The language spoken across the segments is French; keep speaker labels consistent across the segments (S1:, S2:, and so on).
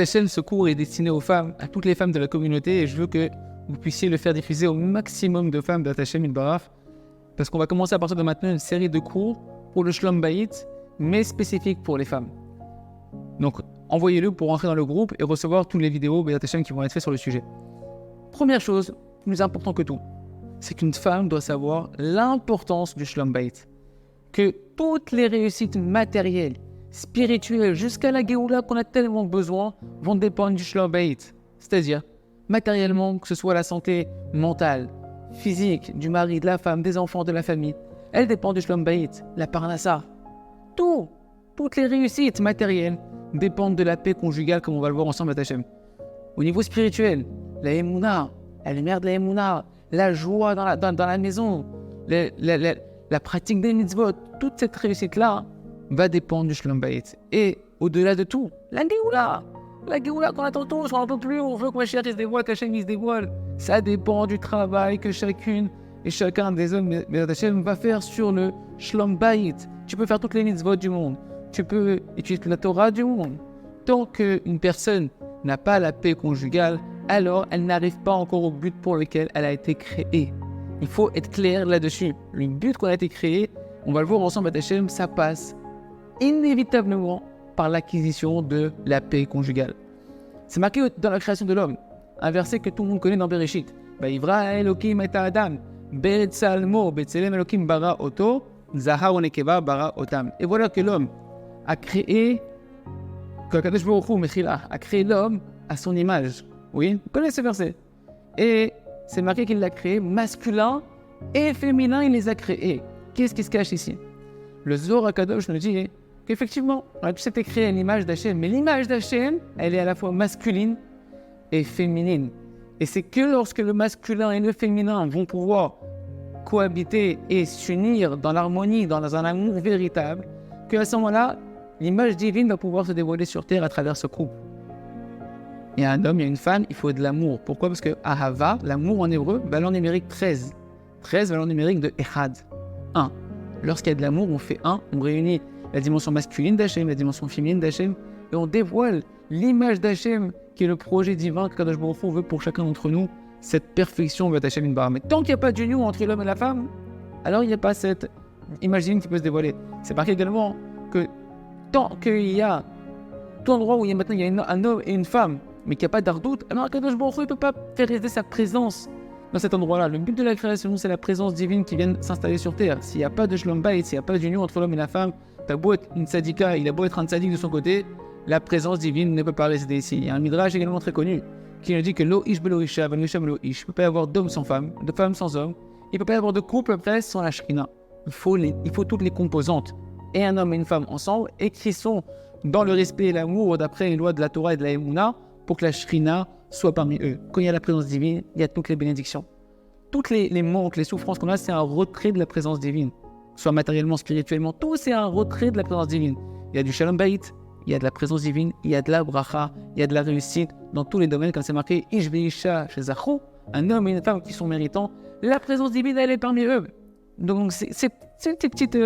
S1: chaîne, ce cours est destiné aux femmes, à toutes les femmes de la communauté, et je veux que vous puissiez le faire diffuser au maximum de femmes d'Hachem Yitbarach, parce qu'on va commencer à partir de maintenant une série de cours pour le Shlom Bayit, mais spécifiques pour les femmes. Donc, envoyez-le pour rentrer dans le groupe et recevoir toutes les vidéos d'Hachem qui vont être faites sur le sujet. Première chose, plus important que tout, c'est qu'une femme doit savoir l'importance du Shlom Bayit. Que toutes les réussites matérielles, spirituelles, jusqu'à la Géoula qu'on a tellement besoin, vont dépendre du Shlom Bayit. C'est-à-dire, matériellement, que ce soit la santé mentale, physique, du mari, de la femme, des enfants, de la famille, elle dépend du Shlom Bayit, la Parnassa. Toutes les réussites matérielles dépendent de la paix conjugale, comme on va le voir ensemble à Hachem. Au niveau spirituel, la Emouna, la lumière de la Emouna, la joie dans la maison, la pratique des mitzvot, toute cette réussite-là va dépendre du Shlom Bayit. Et au-delà de tout, la Géoula qu'on attend tous, on n'en peut plus, on veut que Mashiach se dévoile, qu'Hachem se dévoile. Ça dépend du travail que chacune et chacun des hommes d'Hachem va faire sur le Shlom Bayit. Tu peux faire toutes les mitzvot du monde, tu peux étudier la Torah du monde. Tant qu'une personne n'a pas la paix conjugale, alors elle n'arrive pas encore au but pour lequel elle a été créée. Il faut être clair là-dessus. Le but qu'on a été créé, on va le voir ensemble à Hachem, ça passe inévitablement par l'acquisition de la paix conjugale. C'est marqué dans la création de l'homme, un verset que tout le monde connaît dans Bereshit. Vayivra Elokim et Adam, Be'etzalmo, Be'etzelem Elokim bara oto, Zahar ou Nekeva bara otam. Et voilà que l'homme a créé, que Kadosh Baruch Hu Mechila a créé l'homme à son image. Oui, vous connaissez ce verset. Et c'est marqué qu'il l'a créé masculin et féminin, il les a créés. Qu'est-ce qui se cache ici? Le Zohar HaKadosh nous dit qu'effectivement, on a tous été créés à l'image d'Hachem, mais l'image d'Hachem, elle est à la fois masculine et féminine. Et c'est que lorsque le masculin et le féminin vont pouvoir cohabiter et s'unir dans l'harmonie, dans un amour véritable, qu'à ce moment-là, l'image divine va pouvoir se dévoiler sur terre à travers ce couple. Il y a un homme, il y a une femme, il faut de l'amour. Pourquoi? Parce que Ahava, l'amour en hébreu, valeur numérique 13. 13, valeur numérique de Echad. 1. Lorsqu'il y a de l'amour, on fait 1, on réunit la dimension masculine d'Hachem, la dimension féminine d'Hachem, et on dévoile l'image d'Hachem, qui est le projet divin que Kadosh Baruch Hu veut pour chacun d'entre nous, cette perfection de Hachem Yitbarach. Mais tant qu'il n'y a pas d'union entre l'homme et la femme, alors il n'y a pas cette image divine qui peut se dévoiler. C'est marqué également que tant qu'il y a tout endroit où il y a un homme et une femme, mais qu'il n'y a pas d'ardoute, alors Kadosh Baruch Hu ne peut pas faire résider sa présence dans cet endroit-là. Le but de la création, c'est la présence divine qui vient s'installer sur terre. S'il n'y a pas de Shlom Bayit, s'il n'y a pas d'union entre l'homme et la femme, t'as beau être une tzadika, il a beau être un tzadik de son côté, la présence divine ne peut pas résider ici. Il y a un midrash également très connu qui nous dit que lo ish belo isha, ben isha belo ish. Il ne peut pas y avoir d'homme sans femme, de femme sans homme. Il ne peut pas y avoir de couple après sans la shrina. Il faut toutes les composantes. Et un homme et une femme ensemble, et qui sont dans le respect et l'amour d'après les lois de la Torah et de la Emouna, pour que la shrina soit parmi eux. Quand il y a la présence divine, il y a toutes les bénédictions. Toutes les manques, les souffrances qu'on a, c'est un retrait de la présence divine. Soit matériellement, spirituellement, tout c'est un retrait de la présence divine. Il y a du Shalom Bayit, il y a de la présence divine, il y a de la bracha, il y a de la réussite dans tous les domaines, comme c'est marqué Ish ve'isha chez Zachou, un homme et une femme qui sont méritants, la présence divine, elle est parmi eux. Donc c'est une petite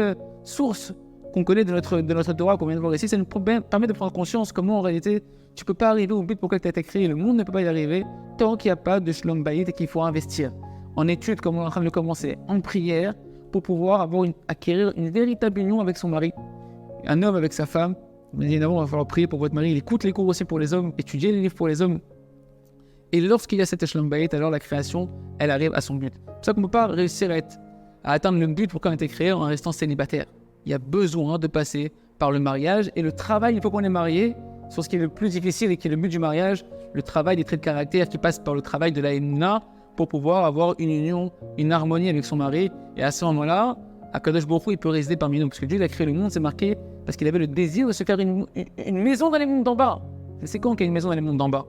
S1: source qu'on connaît de notre Torah qu'on vient de voir ici, ça nous permet de prendre conscience comment en réalité tu ne peux pas arriver au but pour lequel tu as été créé, le monde ne peut pas y arriver tant qu'il n'y a pas de Shalom Bayit et qu'il faut investir en études comme on est en train de le commencer, en prière, pour pouvoir acquérir une véritable union avec son mari. Un homme avec sa femme, bien évidemment, il va falloir prier pour votre mari, il écoute les cours aussi pour les hommes, étudier les livres pour les hommes. Et lorsqu'il y a cette Shalom Bayit, alors la création, elle arrive à son but. C'est pour ça qu'on ne peut pas réussir à atteindre le but pour qu'on a été créé en restant célibataire. Il y a besoin de passer par le mariage et le travail, il faut qu'on est marié, sur ce qui est le plus difficile et qui est le but du mariage, le travail des traits de caractère qui passe par le travail de la Emouna, pour pouvoir avoir une union, une harmonie avec son mari. Et à ce moment-là, Akadosh Baruch Hu, il peut résider parmi nous. Parce que Dieu, il a créé le monde, c'est marqué, parce qu'il avait le désir de se faire une maison dans les mondes d'en bas. C'est quand qu'il y a une maison dans les mondes d'en bas?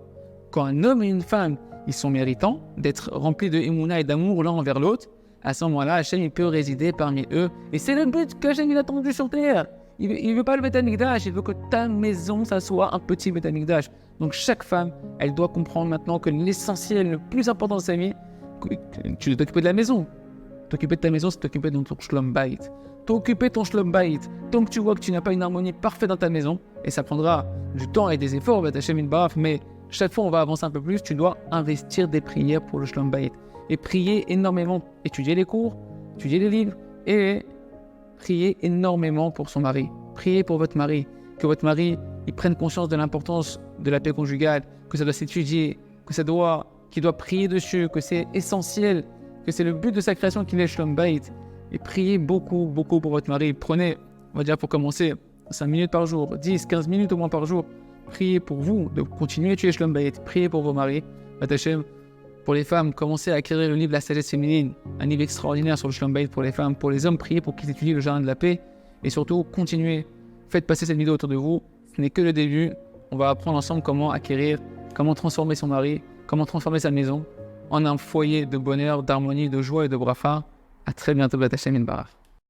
S1: Quand un homme et une femme, ils sont méritants d'être remplis de émouna et d'amour l'un envers l'autre, à ce moment-là, Hachem, il peut résider parmi eux. Et c'est le but qu'Hachem, il a attendu sur terre. Il ne veut pas le Beth Amikdash, il veut que ta maison, ça soit un petit Beth Amikdash. Donc chaque femme, elle doit comprendre maintenant que l'essentiel, le plus important de sa vie, tu dois t'occuper de la maison. T'occuper de ta maison, c'est t'occuper de ton Shlom Bayit. t'occuper ton shlom bayit. Tant que tu vois que tu n'as pas une harmonie parfaite dans ta maison, et ça prendra du temps et des efforts, Hashem Yitbarach, mais chaque fois on va avancer un peu plus, tu dois investir des prières pour le shlom bayit. Et prier énormément, étudier les cours, étudier les livres, et prier énormément pour son mari. Priez pour votre mari, que votre mari il prenne conscience de l'importance de la paix conjugale, que ça doit s'étudier, qu'il doit prier dessus, que c'est essentiel, que c'est le but de sa création qu'il est Shlom Bayit. Et priez beaucoup, beaucoup pour votre mari. Prenez, on va dire pour commencer, 5 minutes par jour, 10, 15 minutes au moins par jour. Priez pour vous, de continuer à étudier Shlom Bayit. Priez pour vos maris. Hashem, pour les femmes, commencez à acquérir le livre La sagesse féminine, un livre extraordinaire sur le Shlom Bayit pour les femmes. Pour les hommes, priez pour qu'ils étudient le jardin de la paix. Et surtout, continuez, faites passer cette vidéo autour de vous. Ce n'est que le début. On va apprendre ensemble comment acquérir, comment transformer son mari, comment transformer sa maison en un foyer de bonheur, d'harmonie, de joie et de bracha. À très bientôt, Hashem Yitbarach.